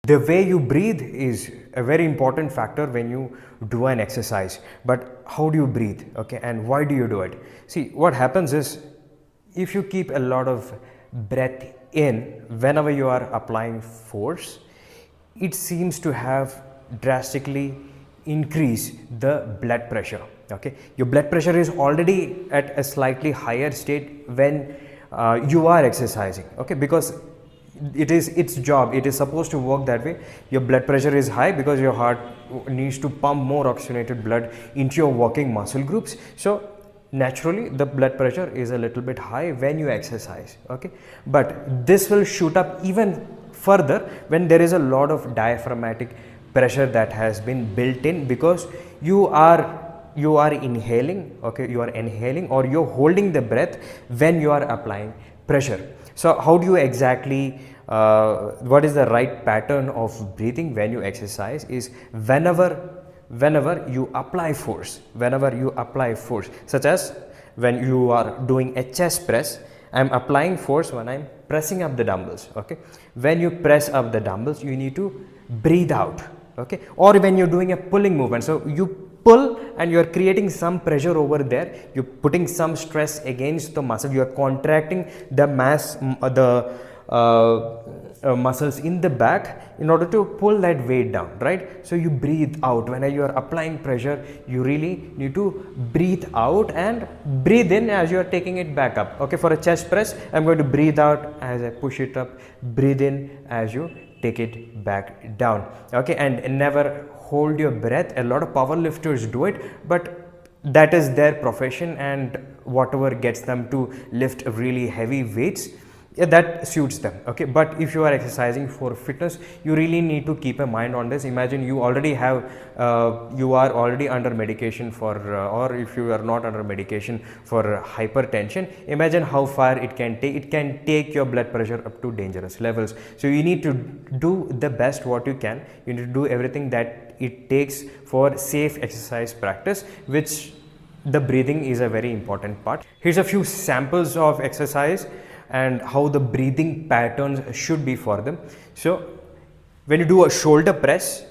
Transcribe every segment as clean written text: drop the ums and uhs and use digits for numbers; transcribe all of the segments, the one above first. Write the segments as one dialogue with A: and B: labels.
A: The way you breathe is a very important factor when you do an exercise. But how do you breathe, okay, and why do you do it? See, what happens is, if you keep a lot of breath in whenever you are applying force, it seems to have drastically increase the blood pressure. Okay, your blood pressure is already at a slightly higher state when you are exercising, okay, because it is its job, it is supposed to work that way. Your blood pressure is high because your heart needs to pump more oxygenated blood into your working muscle groups. So naturally the blood pressure is a little bit high when you exercise, okay, but this will shoot up even further when there is a lot of diaphragmatic pressure that has been built in, because you are inhaling, okay, you are inhaling or you're holding the breath when you are applying pressure. So how do you exactly what is the right pattern of breathing when you exercise is whenever you apply force, such as when you are doing a chest press, I am applying force when I am pressing up the dumbbells, okay. When you press up the dumbbells, you need to breathe out, okay, or when you're doing a pulling movement, so you pull and you are creating some pressure over there, you're putting some stress against the muscle, you are contracting the muscles in the back in order to pull that weight down, right? So you breathe out when you are applying pressure. You really need to breathe out and breathe in as you are taking it back up, okay. For a chest press, I'm going to breathe out as I push it up, breathe in as you take it back down, okay, and never hold your breath. A lot of power lifters do it, but that is their profession, and whatever gets them to lift really heavy weights, yeah, that suits them, okay. But if you are exercising for fitness, you really need to keep a mind on this. Imagine you already have you are already under medication for or if you are not under medication for hypertension, imagine how far it can take your blood pressure up to dangerous levels. So you need to do the best what you can. You need to do everything that it takes for safe exercise practice, which the breathing is a very important part. Here's a few samples of exercise and how the breathing patterns should be for them. So when you do a shoulder press,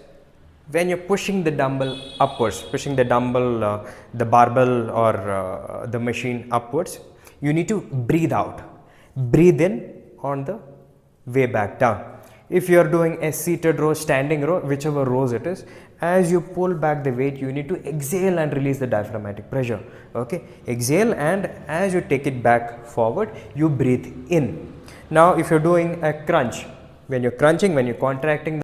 A: when you're pushing the dumbbell upwards, pushing the dumbbell, the barbell or the machine upwards, you need to breathe out, breathe in on the way back down. If you are doing a seated row, standing row, whichever rows it is, as you pull back the weight, you need to exhale and release the diaphragmatic pressure, okay. Exhale, and as you take it back forward, you breathe in. Now if you're doing a crunch, when you're crunching, when you're contracting